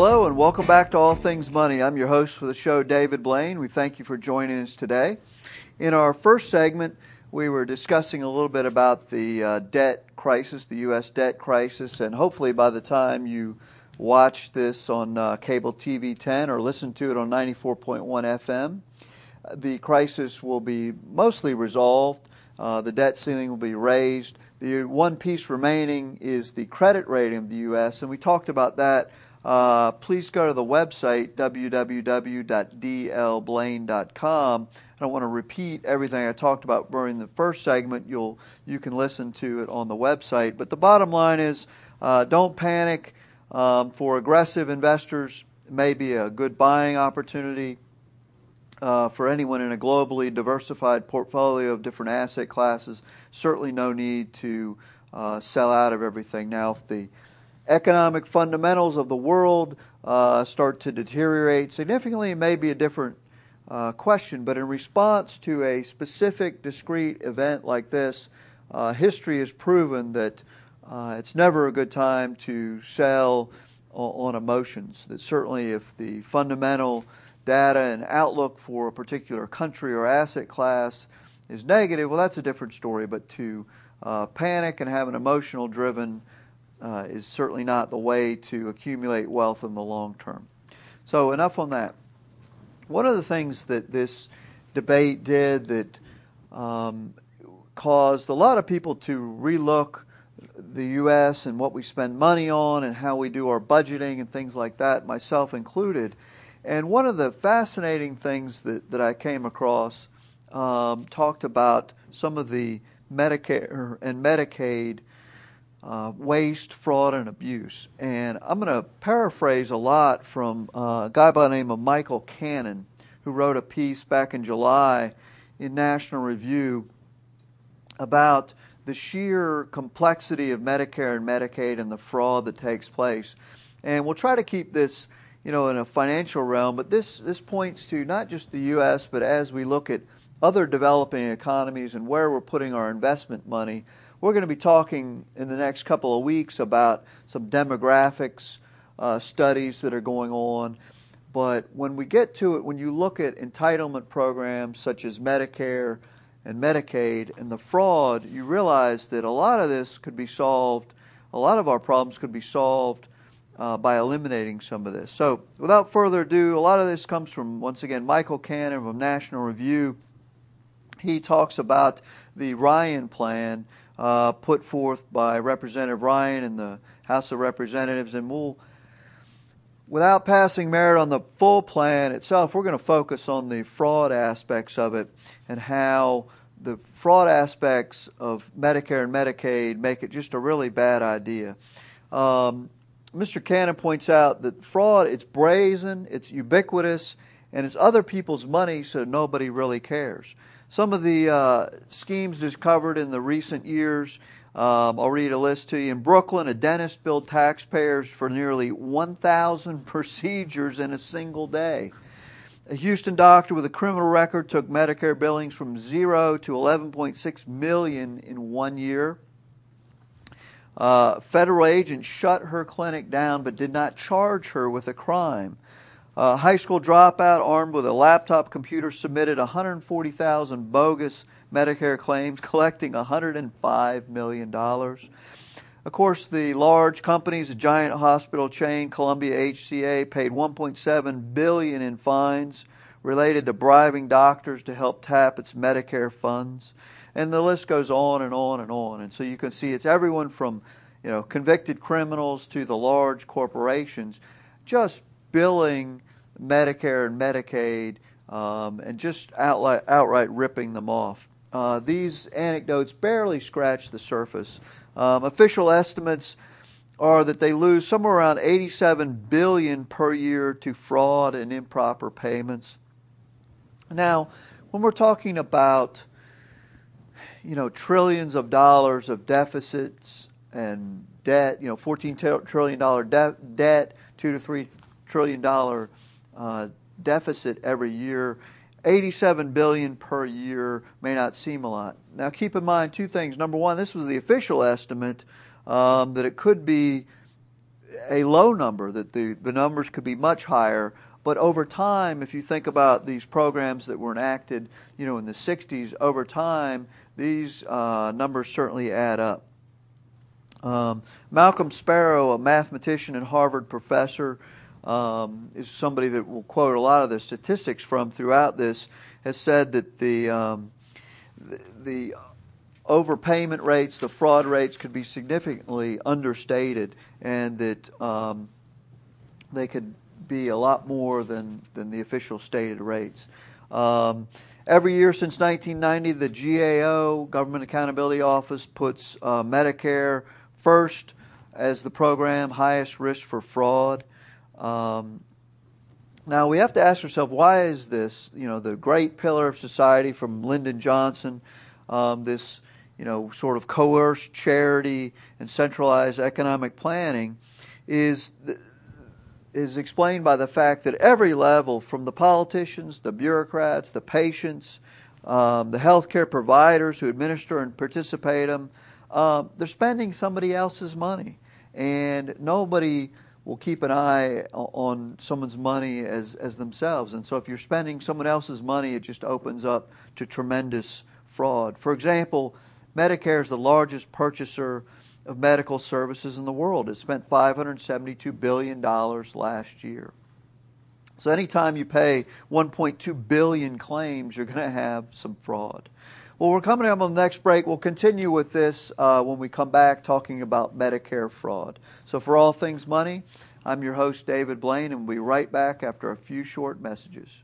Hello and welcome back to All Things Money. I'm your host for the show, David Blain. We thank you for joining us today. In our first segment, we were discussing a little bit about the debt crisis, the U.S. debt crisis, and hopefully by the time you watch this on cable TV 10 or listen to it on 94.1 FM, the crisis will be mostly resolved. The debt ceiling will be raised. The one piece remaining is the credit rating of the U.S., and we talked about that. Please go to the website, www.dlblain.com. I don't want to repeat everything I talked about during the first segment. You can listen to it on the website. But the bottom line is, don't panic. For aggressive investors, it may be a good buying opportunity. For anyone in a globally diversified portfolio of different asset classes, certainly no need to sell out of everything. Now, if the economic fundamentals of the world start to deteriorate significantly, it may be a different question. But in response to a specific, discrete event like this, history has proven that it's never a good time to sell on emotions. That certainly if the fundamental data and outlook for a particular country or asset class is negative, well, that's a different story. But to panic and have an emotional driven is certainly not the way to accumulate wealth in the long term. So enough on that. One of the things that this debate did that caused a lot of people to relook the U.S. and what we spend money on and how we do our budgeting and things like that, myself included. And one of the fascinating things that I came across talked about some of the Medicare and Medicaid waste, fraud, and abuse. And I'm going to paraphrase a lot from a guy by the name of Michael Cannon, who wrote a piece back in July in National Review about the sheer complexity of Medicare and Medicaid and the fraud that takes place. And we'll try to keep this, in a financial realm, but this points to not just the U.S., but as we look at other developing economies and where we're putting our investment money. We're going to be talking in the next couple of weeks about some demographics studies that are going on. But when we get to it, when you look at entitlement programs such as Medicare and Medicaid and the fraud, you realize that a lot of this could be solved, a lot of our problems could be solved by eliminating some of this. So without further ado, a lot of this comes from, once again, Michael Cannon from National Review. He talks about the Ryan plan put forth by Representative Ryan in the House of Representatives, and without passing merit on the full plan itself, we're going to focus on the fraud aspects of it and how the fraud aspects of Medicare and Medicaid make it just a really bad idea. Mr. Cannon points out that fraud, it's brazen, it's ubiquitous, and it's other people's money, so nobody really cares. Some of the schemes discovered in the recent years, I'll read a list to you. In Brooklyn, a dentist billed taxpayers for nearly 1,000 procedures in a single day. A Houston doctor with a criminal record took Medicare billings from 0 to 11.6 million in 1 year. Federal agent shut her clinic down but did not charge her with a crime. A high school dropout armed with a laptop computer submitted 140,000 bogus Medicare claims, collecting $105 million. Of course, the large companies, a giant hospital chain, Columbia HCA, paid $1.7 billion in fines related to bribing doctors to help tap its Medicare funds. And the list goes on and on and on. And so you can see it's everyone from, convicted criminals to the large corporations just billing Medicare and Medicaid and just outright ripping them off. These anecdotes barely scratch the surface. Official estimates are that they lose somewhere around $87 billion per year to fraud and improper payments. Now, when we're talking about trillions of dollars of deficits and debt, $14 trillion debt, $2 to $3 trillion deficit every year, $87 billion per year may not seem a lot. Now, keep in mind two things. Number one, this was the official estimate that it could be a low number, that the numbers could be much higher. But over time, if you think about these programs that were enacted, in the 60s, over time, these numbers certainly add up. Malcolm Sparrow, a mathematician and Harvard professor, is somebody that we'll quote a lot of the statistics from throughout this, has said that the overpayment rates, the fraud rates could be significantly understated, and that they could be a lot more than the official stated rates. Every year since 1990, the GAO, Government Accountability Office, puts Medicare first as the program highest risk for fraud. Now we have to ask ourselves, why is this? The great pillar of society from Lyndon Johnson, this sort of coerced charity and centralized economic planning, is explained by the fact that every level, from the politicians, the bureaucrats, the patients, the healthcare providers who administer and participate in them, they're spending somebody else's money, and nobody will keep an eye on someone's money as themselves. And so if you're spending someone else's money, it just opens up to tremendous fraud. For example, Medicare is the largest purchaser of medical services in the world. It spent $572 billion last year. So anytime you pay 1.2 billion claims, you're going to have some fraud. Well, we're coming up on the next break. We'll continue with this when we come back, talking about Medicare fraud. So for All Things Money, I'm your host, David Blain, and we'll be right back after a few short messages.